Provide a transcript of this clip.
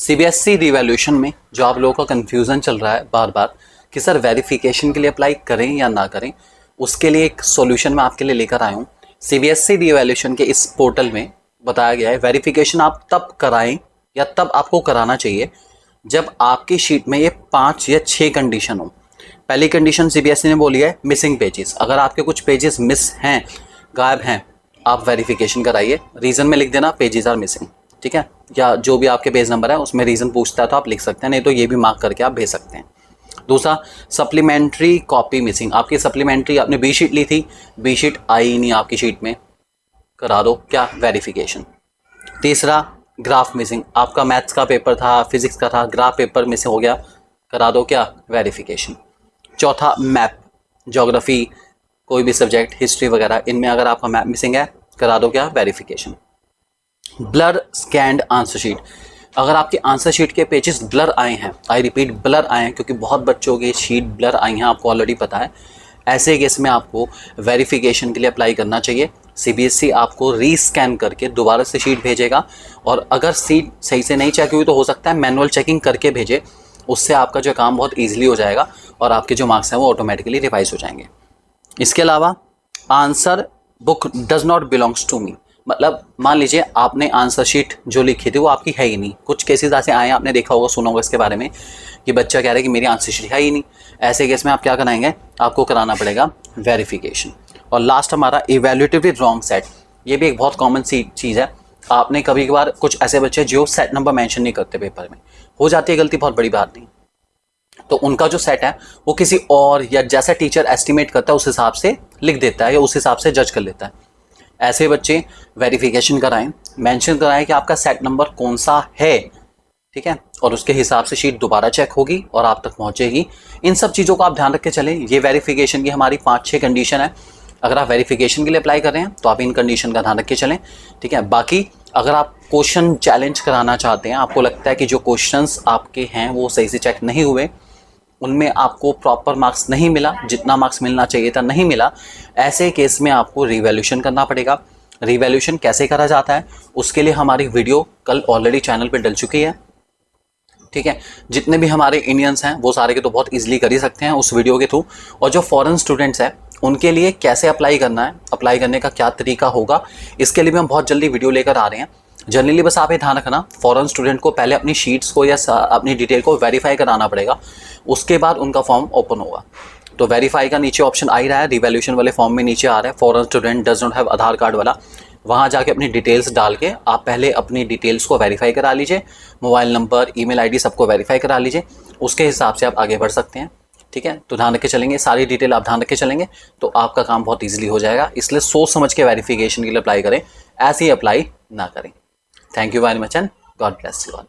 CBSE revaluation में जो आप लोगों का कन्फ्यूज़न चल रहा है बार बार कि सर वेरिफिकेशन के लिए अप्लाई करें या ना करें, उसके लिए एक सॉल्यूशन मैं आपके लिए लेकर आया हूँ। सीबीएसई रिवैल्यूएशन के इस पोर्टल में बताया गया है वेरिफिकेशन आप तब कराएं या तब आपको कराना चाहिए जब आपकी शीट में ये 5 या 6 कंडीशन हो। पहली कंडीशन सीबीएसई ने बोली है मिसिंग पेजेस। अगर आपके कुछ पेजेस मिस हैं, गायब हैं, आप वेरिफिकेशन कराइए। रीज़न में लिख देना पेजेस आर मिसिंग, ठीक है, या जो भी आपके पेज नंबर है उसमें रीज़न पूछता है तो आप लिख सकते हैं, नहीं तो ये भी मार्क करके आप भेज सकते हैं। दूसरा, सप्लीमेंट्री कॉपी मिसिंग। आपकी सप्लीमेंट्री आपने बी शीट ली थी, बी शीट आई नहीं आपकी शीट में, करा दो क्या वेरिफिकेशन। तीसरा, ग्राफ मिसिंग। आपका मैथ्स का पेपर था, फिजिक्स का था, ग्राफ पेपर मिस हो गया, करा दो क्या वेरिफिकेशन। चौथा, मैप, ज्योग्राफी, कोई भी सब्जेक्ट, हिस्ट्री वगैरह, इनमें अगर आपका मैप मिसिंग है, करा दो क्या verification. Blur scanned answer sheet. अगर आपके आंसर शीट के पेजेस ब्लर आए हैं, आई रिपीट ब्लर आए हैं, क्योंकि बहुत बच्चों की शीट ब्लर आई हैं, आपको ऑलरेडी पता है, ऐसे केस में आपको वेरिफिकेशन के लिए अप्लाई करना चाहिए। सीबीएसई आपको रीस्कैन करके दोबारा से शीट भेजेगा, और अगर सीट सही से नहीं चेक हुई तो हो सकता है मैनुअल चेकिंग करके भेजे। उससे आपका जो काम बहुत ईजिली हो जाएगा और आपके जो मार्क्स हैं वो ऑटोमेटिकली रिवाइज हो जाएंगे। इसके अलावा, answer book does not belongs to me. मतलब मान लीजिए आपने आंसर शीट जो लिखी थी वो आपकी है ही नहीं। कुछ केसेस ऐसे आए हैं, आपने देखा होगा, सुना होगा इसके बारे में, कि बच्चा कह रहा है कि मेरी आंसर शीट है ही नहीं। ऐसे केस में आप क्या कराएंगे, आपको कराना पड़ेगा वेरिफिकेशन। और लास्ट हमारा इवैल्यूएटिवली रॉन्ग सेट। ये भी एक बहुत कॉमन सी चीज़ है। आपने कभी कभार कुछ ऐसे बच्चे जो सेट नंबर मेंशन नहीं करते पेपर में, हो जाती है गलती, बहुत बड़ी बात नहीं, तो उनका जो सेट है वो किसी और या जैसा टीचर एस्टिमेट करता है उस हिसाब से लिख देता है या उस हिसाब से जज कर लेता है। ऐसे बच्चे वेरिफिकेशन कराएं, मेंशन कराएं कि आपका सेट नंबर कौन सा है, ठीक है, और उसके हिसाब से शीट दोबारा चेक होगी और आप तक पहुंचेगी। इन सब चीज़ों को आप ध्यान रख के चलें। ये वेरिफिकेशन की हमारी 5-6 कंडीशन है। अगर आप वेरिफिकेशन के लिए अप्लाई कर रहे हैं तो आप इन कंडीशन का ध्यान रख के चलें, ठीक है। बाकी अगर आप क्वेश्चन चैलेंज कराना चाहते हैं, आपको लगता है कि जो क्वेश्चंस आपके हैं वो सही से चेक नहीं हुए, उनमें आपको प्रॉपर मार्क्स नहीं मिला, जितना मार्क्स मिलना चाहिए था नहीं मिला, ऐसे केस में आपको रिवैल्यूएशन करना पड़ेगा। रिवैल्यूएशन कैसे करा जाता है उसके लिए हमारी वीडियो कल ऑलरेडी चैनल पे डल चुकी है, ठीक है। जितने भी हमारे इंडियंस हैं वो सारे के तो बहुत इजीली कर ही सकते हैं उस वीडियो के थ्रू। और जो फॉरेन स्टूडेंट्स हैं उनके लिए कैसे अप्लाई करना है, अप्लाई करने का क्या तरीका होगा, इसके लिए भी हम बहुत जल्दी वीडियो लेकर आ रहे हैं। जनरली बस आप ये ध्यान रखना, फॉरेन स्टूडेंट को पहले अपनी शीट्स को या अपनी डिटेल को वेरीफाई कराना पड़ेगा, उसके बाद उनका फॉर्म ओपन होगा। तो वेरीफाई का नीचे ऑप्शन आ ही रहा है, रिवैल्यूएशन वाले फॉर्म में नीचे आ रहा है foreign student does not have Aadhaar card वाला। वहाँ जाके अपनी डिटेल्स डाल के आप पहले अपनी डिटेल्स को वेरीफाई करा लीजिए, मोबाइल नंबर, ईमेल आईडी सबको वेरीफाई करा लीजिए, उसके हिसाब से आप आगे बढ़ सकते हैं, ठीक है। तो ध्यान रख के चलेंगे, सारी डिटेल आप ध्यान रख के चलेंगे तो आपका काम बहुत ईजिली हो जाएगा। इसलिए सोच समझ के वेरिफिकेशन के लिए अप्लाई करें, ऐसे ही अप्लाई ना करें। Thank you very much and God bless you all.